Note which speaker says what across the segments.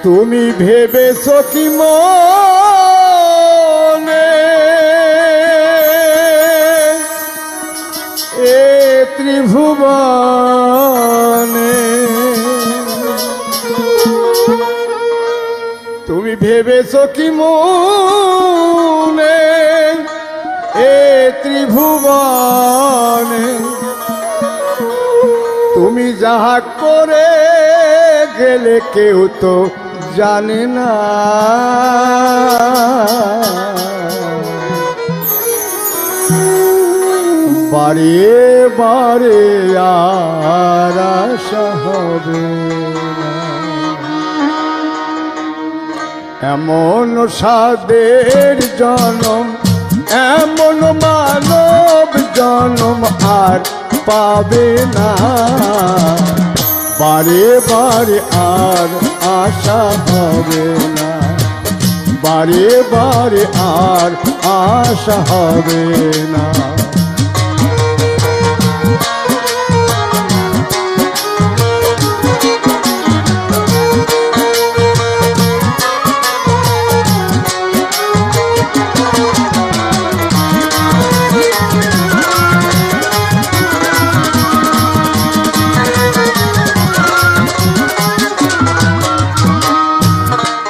Speaker 1: তুমি ভেবেছো কি মনে এ ত্রিভুবনে তুমি ভেবেছো কি মনে এ ত্রিভুবনে তুমি যাহা করে গেলে কেউ তো জানে না বারে বারে আর আশা হবে না এমন সাদের জনম এমন মানব জনম আর পাবে না বারে বারে আর আশা হবে না বারে বারে আর আশা হবে না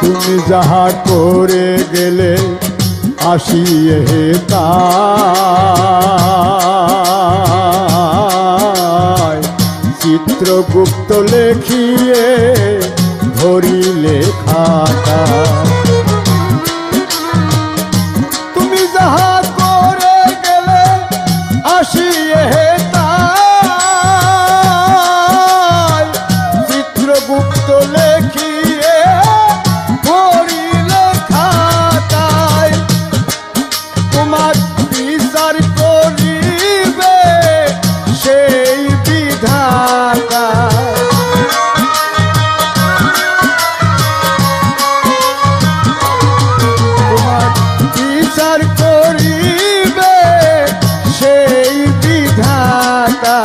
Speaker 1: তুমি যাহা করে গেলে আসিয়ে তাই চিত্রগুপ্ত লেখিয়ে ধরিলে খাতা তুমি যাহা করে গেলে আসিয়ে তাই চিত্রগুপ্ত লেখিয়ে বিচার করিবে সেই বিধাতা তোমার বিচার করিবে সেই বিধাতা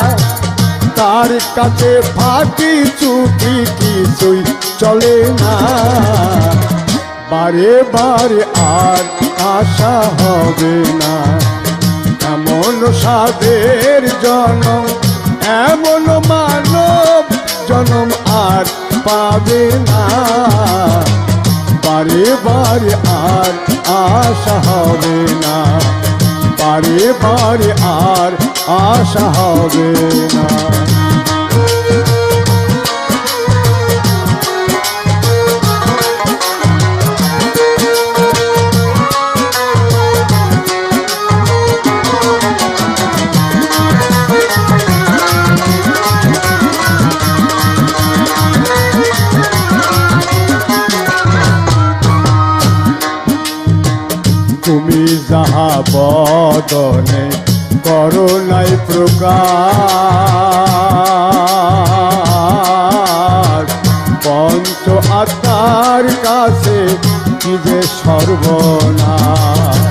Speaker 1: তার কাছে ফাঁকি চুকি কিছুই চলে না বারে বারে আর আশা হবে না এমন সাদের জনম এমন মানব জনম আর পাবে না বারে বারে আর আশা হবে না বারে বারে আর আশা হবে না তুমি যাহা বদনে করুণাই প্রকাশ পঞ্চ আত্মার কাছে কি যে সর্বনাশ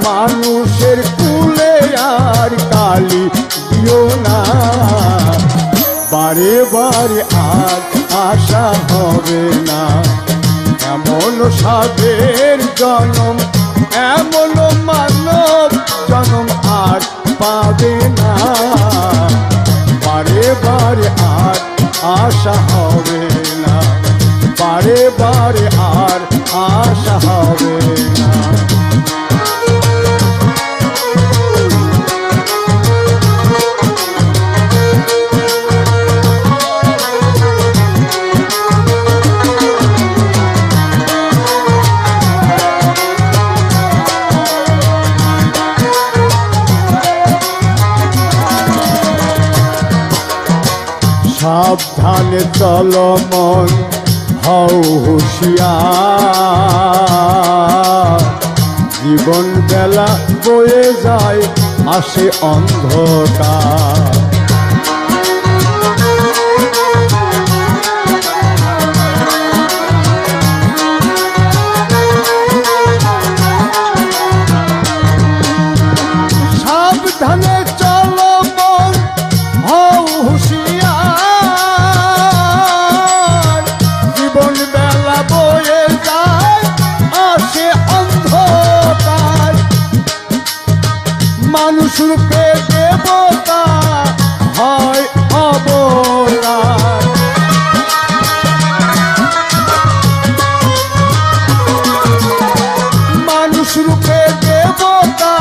Speaker 1: মানুষের কুলে আর কালি দিও না বারে বারে আর আশা হবে না এমন সাদের জনম এমন মানব জনম আর পাবে না বারে বারে আর আশা হবে না বারে বারে আর আশা হবে না সাবধানে চলো মন হও হুঁশিয়ার, জীবন বেলা বয়ে যায় আসে অন্ধকার। সাবধানে চলো মন হও হুঁশিয়ার, জীবন বেলা বয়ে যায় আসে অন্ধকার। মানুষ রূপে দেবতা হয় অবতার, মানুষ রূপে দেবতা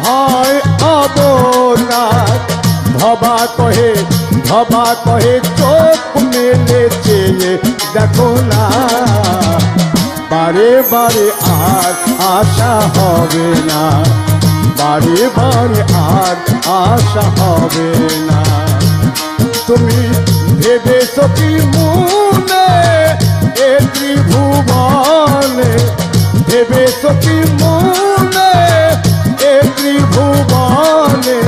Speaker 1: হয় অবতার। ভবা কহে চোখ মেলে চেয়ে দেখো না, বারে বারে আর আশা হবে না, বারে বারে আর আশা হবে না। তুমি ভেবেছো কি মনে এ ত্রিভুবনে, ভেবেছো কি মনে এ ত্রিভুবনে,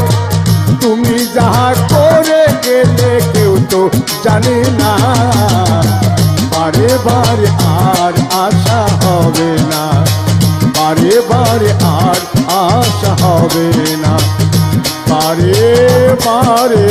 Speaker 1: তুমি যাহা করে গেলে কেউ তো জানে না, বারে বারে আর আশা হবে না, বারে বারে আর আশা হবে না, বারে বারে